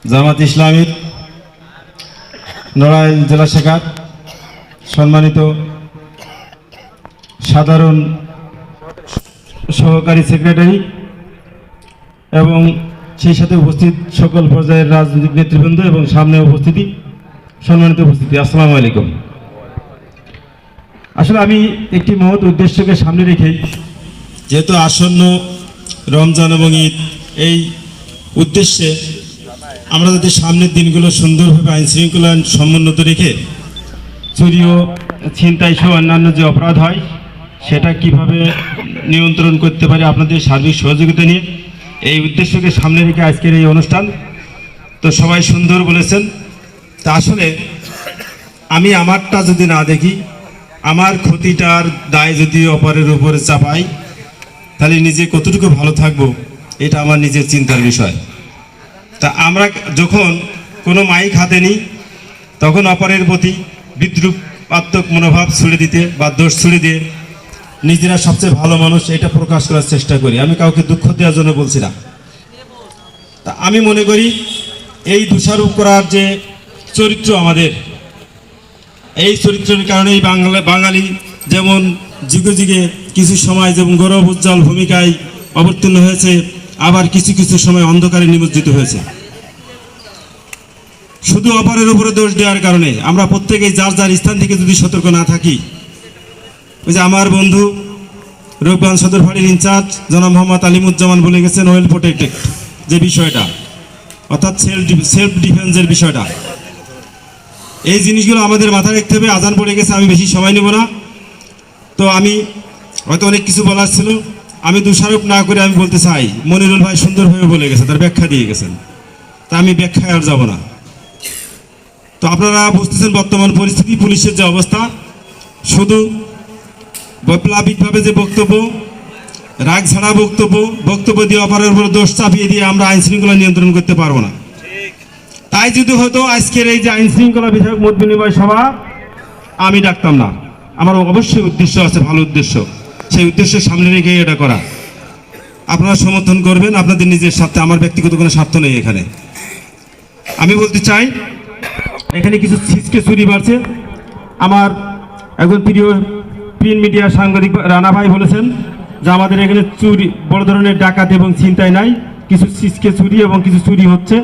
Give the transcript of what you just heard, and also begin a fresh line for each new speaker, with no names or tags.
জামাত ইসলামীর নড়াইল জেলা শাখার সম্মানিত সাধারণ সহকারী সেক্রেটারি এবং সেই সাথে উপস্থিত সকল পর্যায়ের রাজনৈতিক নেতৃবৃন্দ এবং সামনে সম্মানিত উপস্থিতি, আসসালামু আলাইকুম। আসলে আমি একটি মহৎ উদ্দেশ্যকে সামনে রেখেই, যেহেতু আসন্ন রমজান এবং ঈদ, এই উদ্দেশ্যে আমরা যাতে সামনের দিনগুলো সুন্দরভাবে আইন শৃঙ্খলা সমুন্নত রেখে চুরি ও ছিনতাই সহ অন্যান্য যে অপরাধ হয় সেটা কিভাবে নিয়ন্ত্রণ করতে পারে আপনাদের সার্বিক সহযোগিতা নিয়ে, এই উদ্দেশ্যকে সামনে রেখে আজকের এই অনুষ্ঠান। তো সবাই সুন্দর বলেছেন। তা আসলে আমি আমারটা যদি না দেখি, আমার ক্ষতিটার দায় যদি অপরের উপরে চাপাই, তাহলে নিজে কতটুকু ভালো থাকবো এটা আমার নিজের চিন্তার বিষয়। তা আমরা যখন কোনো মাইক হাতে নিই, তখন অপরের প্রতি বিদ্রুপাত্মক মনোভাব ছুড়ে দিতে বা দোষ ছুড়ে দিয়ে নিজেরা সবচেয়ে ভালো মানুষ এটা প্রকাশ করার চেষ্টা করি। আমি কাউকে দুঃখ দেওয়ার জন্য বলছি না। তা আমি মনে করি এই দোষারোপ করার যে চরিত্র আমাদের, এই চরিত্রের কারণেই বাঙালি যেমন যুগে যুগে কিছু সময় যেমন গৌরব উজ্জ্বল ভূমিকায় অবতীর্ণ হয়েছে, আবার কিছু কিছু সময় অন্ধকারে নিমজ্জিত হয়েছে। শুধু অপরের উপরে দোষ দেওয়ার কারণে আমরা প্রত্যেকেই যার যার স্থান থেকে যদি সতর্ক না থাকি, ওই যে আমার বন্ধু রূপগঞ্জ সদর ফাঁড়ির ইনচার্জ জনাব মোহাম্মদ আলিমুজ্জামান বলে গেছেন, ওয়েল প্রোটেক্টেড যে বিষয়টা, অর্থাৎ সেলফ ডিফেন্সের বিষয়টা, এই জিনিসগুলো আমাদের মাথায় রাখতে হবে। আজান পড়ে গেছে, আমি বেশি সময় নেব না। তো আমি হয়তো অনেক কিছু বলার ছিল, আমি দোষারোপ না করে আমি বলতে চাই, মনিরুল ভাই সুন্দরভাবে বলে গেছে, তার ব্যাখ্যা দিয়ে গেছেন, তা আমি ব্যাখ্যায় আর যাব না। তো আপনারা বুঝতেছেন বর্তমান পরিস্থিতি, পুলিশের যে অবস্থা, শুধু বৈপ্লবিকভাবে যে বক্তব্য, রাগ ছাড়া বক্তব্য দিয়ে অপরের উপর দোষ চাপিয়ে দিয়ে আমরা আইন শৃঙ্খলা নিয়ন্ত্রণ করতে পারবো না। তাই যদি হতো আজকের এই যে আইন শৃঙ্খলা বিষয়ক মত বিনিময় সভা আমি ডাকতাম না। আমার অবশ্যই উদ্দেশ্য আছে, ভালো উদ্দেশ্য, সেই উদ্দেশ্যের সামনে রেখে এটা করা। আপনারা সমর্থন করবেন আপনাদের নিজের স্বার্থে, আমার ব্যক্তিগত কোনো স্বার্থ নেই এখানে। আমি বলতে চাই, এখানে কিছু ছিচকে চুরি বাড়ছে। আমার একজন প্রিয় প্রিন্ট মিডিয়া সাংবাদিক রানা ভাই বলেছেন যে আমাদের এখানে চুরি, বড় ধরনের ডাকাত এবং ছিনতাই নাই, কিছু ছিচকে চুরি এবং কিছু চুরি হচ্ছে।